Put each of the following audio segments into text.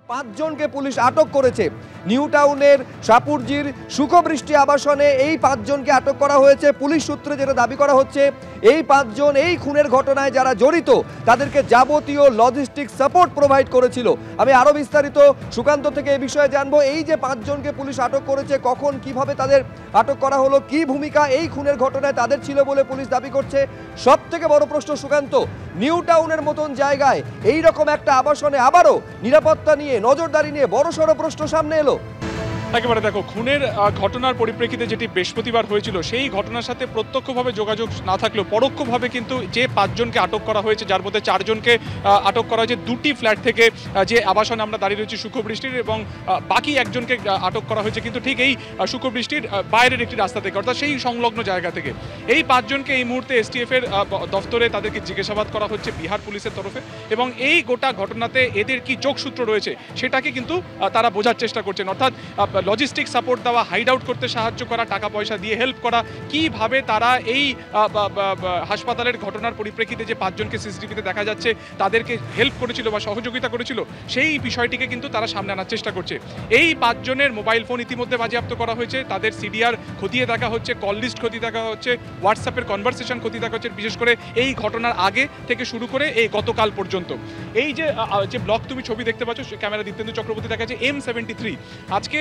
5 জনকে পুলিশ আটক করেছে। নিউ টাউনের সাপুরজির সুখবৃষ্টি আবাসনে এই 5 জনকে আটক করা হয়েছে। পুলিশ সূত্রে যেটা দাবি করা হচ্ছে, এই 5 জন এই খুনের ঘটনায় যারা জড়িত তাদেরকে যাবতীয় লজিস্টিক সাপোর্ট প্রোভাইড করেছিল। আমি আরো বিস্তারিত সুকান্ত থেকে এই বিষয়ে জানবো। এই যে 5 জনকে পুলিশ আটক করেছে, কখন কিভাবে তাদের আটক করা হলো, কি ভূমিকা এই খুনের ঘটনায় তাদের ছিল বলে পুলিশ দাবি করছে। সব থেকে বড় প্রশ্ন সুকান্ত, নিউ টাউনের মতন জায়গায় এই রকম একটা আবাসনে আবারও নিরাপত্তা নিয়ে, নজরদারি নিয়ে বড়সড় প্রশ্ন সামনে এলো। একেবারে দেখো, খুনের ঘটনার পরিপ্রেক্ষিতে যেটি বৃহস্পতিবার হয়েছিল সেই ঘটনার সাথে প্রত্যক্ষভাবে যোগাযোগ না থাকলেও পরোক্ষভাবে কিন্তু যে 5 জনকে আটক করা হয়েছে, যার মধ্যে 4 জনকে আটক করা হয়েছে দুটি ফ্ল্যাট থেকে, যে আবাসনে আমরা দাঁড়িয়ে রয়েছি সুখবৃষ্টির, এবং বাকি একজনকে আটক করা হয়েছে কিন্তু ঠিক এই সুখবৃষ্টির বাইরের একটি রাস্তা থেকে, অর্থাৎ সেই সংলগ্ন জায়গা থেকে। এই 5 জনকে এই মুহূর্তে এসটিএফ এর দফতরে তাদেরকে জিজ্ঞাসাবাদ করা হচ্ছে বিহার পুলিশের তরফে, এবং এই গোটা ঘটনাতে এদের কি যোগসূত্র রয়েছে সেটাকে কিন্তু তারা বোঝার চেষ্টা করছেন। অর্থাৎ লজিস্টিক সাপোর্ট দেওয়া, হাইড আউট করতে সাহায্য করা, টাকা পয়সা দিয়ে হেল্প করা, কিভাবে তারা এই হাসপাতালের ঘটনার পরিপ্রেক্ষিতে যে 5 জনকে সিসিটিভিতে দেখা যাচ্ছে তাদেরকে হেল্প করেছিল বা সহযোগিতা করেছিল, সেই বিষয়টিকে কিন্তু তারা সামনে আনার চেষ্টা করছে। এই 5 জনের মোবাইল ফোন ইতিমধ্যে বাজেয়াপ্ত করা হয়েছে, তাদের সিডিআর খতিয়ে দেখা হচ্ছে, কল লিস্ট খতিয়ে দেখা হচ্ছে, হোয়াটসঅ্যাপের কনভারসেশন খতিয়ে দেখা হচ্ছে, বিশেষ করে এই ঘটনার আগে থেকে শুরু করে এই গতকাল পর্যন্ত। এই যে ব্লক তুমি ছবি দেখতে পাচ্ছ, ক্যামেরা দীপ্তেন্দু চক্রবর্তী দেখা যাচ্ছে M73। আজকে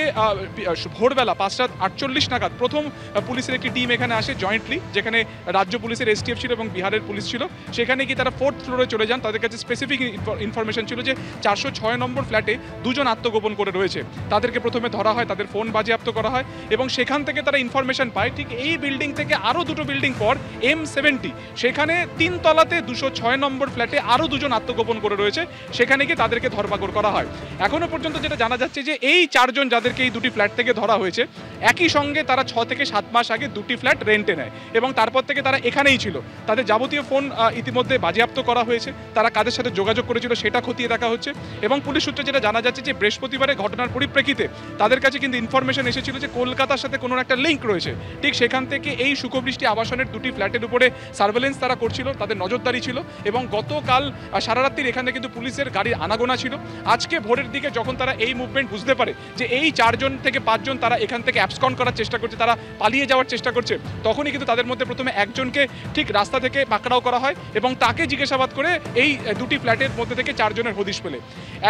ভোরবেলা 5:48 নাগাদ প্রথম পুলিশের একটি টিম এখানে আসে জয়েন্টলি, যেখানে রাজ্য পুলিশের এসটিএফ ছিল এবং বিহারের পুলিশ ছিল। সেখানে গিয়ে তারা 4th ফ্লোরে চলে যান। তাদের কাছে স্পেসিফিক ইনফরমেশন ছিল যে 406 নম্বর ফ্ল্যাটে 2 জন আত্মগোপন করে রয়েছে। তাদেরকে প্রথমে ধরা হয়, তাদের ফোন বাজেয়াপ্ত করা হয়, এবং সেখান থেকে তারা ইনফরমেশন পায় ঠিক এই বিল্ডিং থেকে আরও 2টো বিল্ডিং পর M70, সেখানে 3 তলাতে 206 নম্বর ফ্ল্যাটে আরও 2 জন আত্মগোপন করে রয়েছে। সেখানে গিয়ে তাদেরকে ধরপাকড় করা হয়। এখনো পর্যন্ত যেটা জানা যাচ্ছে যে এই 4 জন যাদেরকে এই দুটি ফ্ল্যাট থেকে ধরা হয়েছে, একই সঙ্গে তারা 6 থেকে 7 মাস আগে দুটি ফ্ল্যাট রেন্টে নেয়, এবং তারপর থেকে তারা এখানেই ছিল। তাদের যাবতীয় ফোন ইতিমধ্যে বাজেয়াপ্ত করা হয়েছে, তারা কাদের সাথে যোগাযোগ করেছিল সেটা খতিয়ে দেখা হচ্ছে। এবং পুলিশ সূত্রে যেটা জানা যাচ্ছে যে বৃহস্পতিবারে ঘটনার পরিপ্রেক্ষিতে তাদের কাছে কিন্তু ইনফরমেশন এসেছিল যে কলকাতার সাথে কোনো একটা লিঙ্ক রয়েছে। ঠিক সেখান থেকে এই সুখবৃষ্টি আবাসনের দুটি ফ্ল্যাটের উপরে সার্ভেলেন্স তারা করছিল, তাদের নজরদারি ছিল, এবং গতকাল সারা রাত্রির এখানে কিন্তু পুলিশের গাড়ির আনাগোনা ছিল। আজকে ভোরের দিকে যখন তারা এই মুভমেন্ট বুঝতে পারে যে এই 4 জন থেকে 5 জন তারা এখান থেকে অ্যাবসকন্ড করার চেষ্টা করছে, তারা পালিয়ে যাওয়ার চেষ্টা করছে, তখনই কিন্তু তাদের মধ্যে প্রথমে একজনকে ঠিক রাস্তা থেকে পাকড়াও করা হয়, এবং তাকে জিজ্ঞাসাবাদ করে এই দুটি ফ্ল্যাটের মধ্যে থেকে 4 জনের হদিশ পেলে।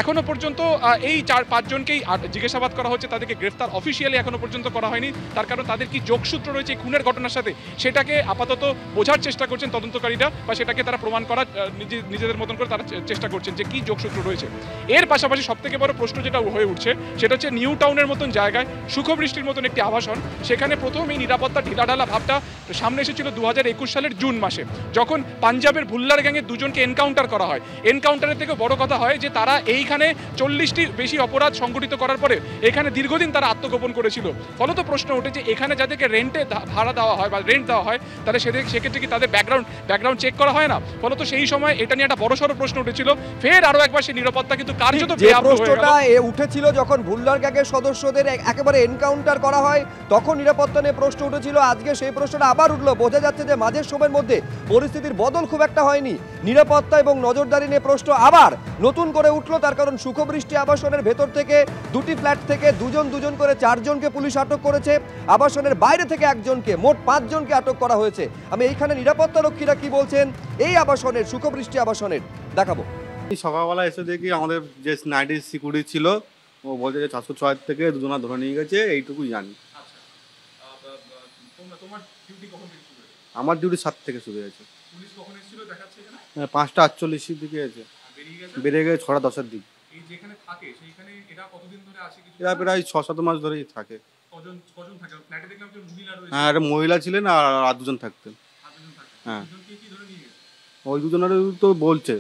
এখনো পর্যন্ত এই 4-5 জনকেই জিজ্ঞাসাবাদ করা হচ্ছে, তাদেরকে গ্রেফতার অফিসিয়ালি এখনো পর্যন্ত করা হয়নি। তার কারণ তাদের কি যোগসূত্র রয়েছে এই খুনের ঘটনার সাথে সেটাকে আপাতত বোঝার চেষ্টা করছেন তদন্তকারীরা, বা সেটাকে তারা প্রমাণ করার নিজেদের মতন করে তারা চেষ্টা করছেন যে কি যোগসূত্র রয়েছে। এর পাশাপাশি সবথেকে বড় প্রশ্ন যেটা হয়ে উঠছে সেটা হচ্ছে নিউ টাউনের মতন জায়গায় সুখবৃষ্টির মতন একটি আবাসন, সেখানে প্রথম এই নিরাপত্তা ঢিলাঢালা ভাবটা সামনে এসেছিল 2021 সালের জুন মাসে, যখন পাঞ্জাবের ভুল্লার গ্যাংয়ের 2 জনকে এনকাউন্টার করা হয়। এনকাউন্টারের থেকে বড় কথা হয় যে তারা এইখানে 40টি বেশি অপরাধ সংঘটিত করার পরে এখানে দীর্ঘদিন তারা আত্মগোপন করেছিল। ফলত প্রশ্ন ওঠে যে এখানে যাদেরকে রেন্টে ভাড়া দেওয়া হয় বা রেন্ট দেওয়া হয়, তাহলে সেক্ষেত্রে কি তাদের ব্যাকগ্রাউন্ড চেক করা হয় না? ফলত সেই সময় এটা নিয়ে একটা বড়সড় প্রশ্ন উঠেছিল। ফের আরো একবার সেই নিরাপত্তা কিন্তু কার্যত প্রশ্নটা উঠেছিল যখন ভুল্লার গ্যাংয়ের সদস্যদের একেবারে এনকাউন্টার করা হয়, তখন নিরাপত্তা নিয়ে প্রশ্ন উঠেছিল। আজকে সেই প্রশ্নটা আবার উঠলো। বোঝা যাচ্ছে যে মাঝের সময়ের মধ্যে পরিস্থিতির বদল খুব একটা হয়নি, নিরাপত্তা এবং নজরদারি নিয়ে প্রশ্ন আবার নতুন করে উঠলো। তার কারণ সুখবৃষ্টি আবাসনের ভেতর থেকে দুটি ফ্ল্যাট থেকে 2 জন করে 4 জনকে পুলিশ আটক করেছে, আবাসনের বাইরে থেকে একজনকে, মোট 5 জনকে আটক করা হয়েছে। আমি এইখানে নিরাপত্তা রক্ষীরা কি বলছেন এই আবাসনের, সুখবৃষ্টি আবাসনের, দেখাবো। সকালবেলা এসে দেখি আমাদের যে নাইট সিকিউরিটি ছিল ও বলছে যে 406 থেকে 2 জনা ধরে নিয়ে গেছে, এইটুকুই জানি। আমার ডিউটি 7 থেকে শুরু হয়েছে, 5:48 দিকে আছে, বেরিয়ে গেছে 6:10 দিক। এরা প্রায় 6-7 মাস ধরেই থাকে। হ্যাঁ, একটা মহিলা ছিলেন আর 2 জন থাকতেন। হ্যাঁ, ওই 2 জনের তো বলছে।